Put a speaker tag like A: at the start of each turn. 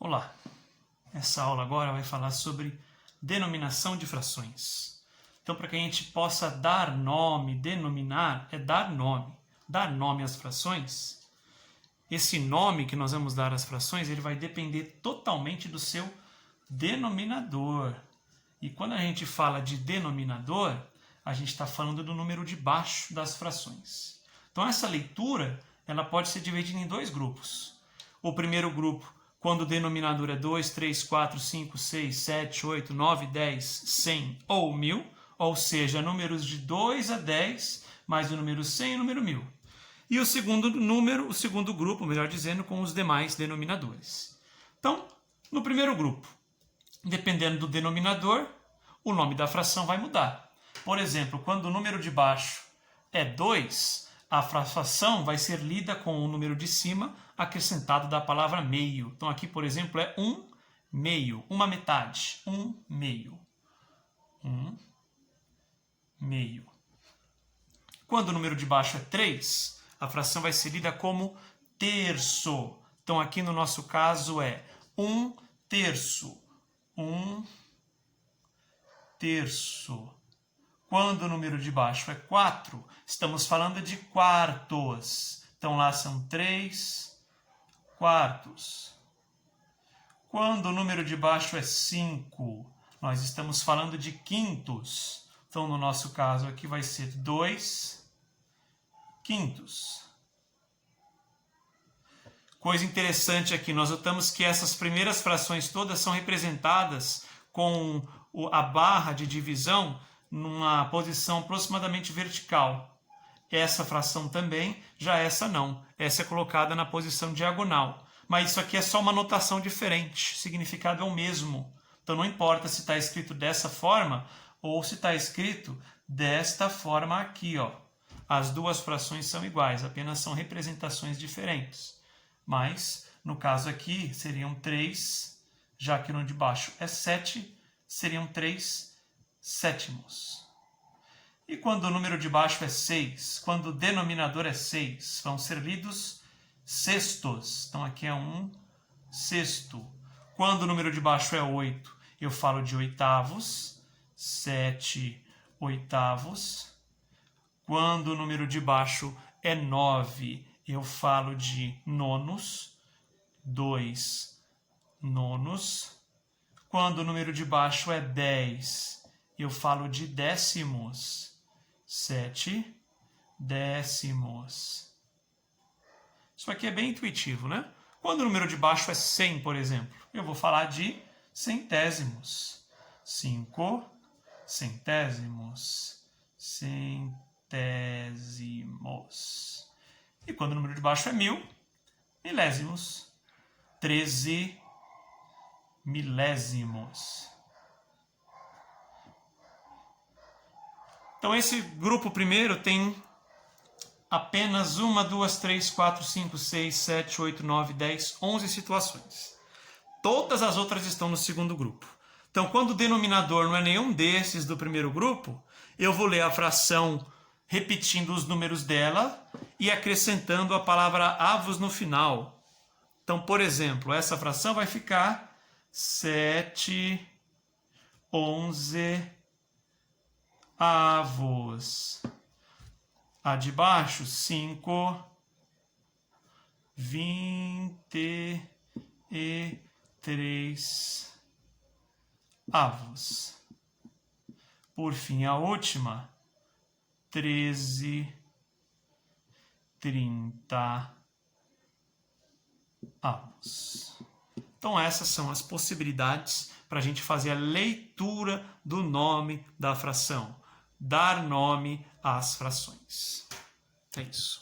A: Olá, essa aula agora vai falar sobre denominação de frações. Então, para que a gente possa dar nome, denominar, é dar nome às frações. Esse nome que nós vamos dar às frações, ele vai depender totalmente do seu denominador. E quando a gente fala de denominador, a gente está falando do número de baixo das frações. Então, essa leitura, ela pode ser dividida em dois grupos. O primeiro grupo, quando o denominador é 2, 3, 4, 5, 6, 7, 8, 9, 10, 100 ou 1000, ou seja, números de 2 a 10, mais o número 100 e o número 1000. E o segundo grupo, melhor dizendo, com os demais denominadores. Então, no primeiro grupo, dependendo do denominador, o nome da fração vai mudar. Por exemplo, quando o número de baixo é 2, a fração vai ser lida com o número de cima acrescentado da palavra meio. Então aqui, por exemplo, é 1 meio, uma metade, 1 meio. 1 meio. Quando o número de baixo é 3, a fração vai ser lida como terço. Então aqui no nosso caso é 1 terço. 1 terço. Quando o número de baixo é 4, estamos falando de quartos. Então lá são 3 quartos. Quando o número de baixo é 5, nós estamos falando de quintos. Então no nosso caso aqui vai ser 2 quintos. Coisa interessante aqui, nós notamos que essas primeiras frações todas são representadas com a barra de divisão numa posição aproximadamente vertical. Essa fração também, já essa não. Essa é colocada na posição diagonal. Mas isso aqui é só uma notação diferente, o significado é o mesmo. Então não importa se está escrito dessa forma ou se está escrito desta forma aqui, ó. As duas frações são iguais, apenas são representações diferentes. Mas, no caso aqui, seriam 3, já que no de baixo é 7, seriam 3 sétimos. E quando o número de baixo é 6, quando o denominador é 6, vão ser lidos sextos. Então aqui é 1 sexto. Quando o número de baixo é 8, eu falo de oitavos, 7 oitavos. Quando o número de baixo é 9, eu falo de nonos, 2 nonos. Quando o número de baixo é 10, eu falo de décimos, 7 décimos. Isso aqui é bem intuitivo, né? Quando o número de baixo é 100, por exemplo, eu vou falar de centésimos, 5 centésimos, centésimos. E quando o número de baixo é 1000, milésimos, 13 milésimos. Então esse grupo primeiro tem apenas 1, 2, 3, 4, 5, 6, 7, 8, 9, 10, 11 situações. Todas as outras estão no segundo grupo. Então quando o denominador não é nenhum desses do primeiro grupo, eu vou ler a fração repetindo os números dela e acrescentando a palavra avos no final. Então, por exemplo, essa fração vai ficar 7, 11 avos. A de baixo, 5, 23 avos. Por fim, a última, 13, 30 avos. Então essas são as possibilidades para a gente fazer a leitura do nome da fração. Dar nome às frações. É isso.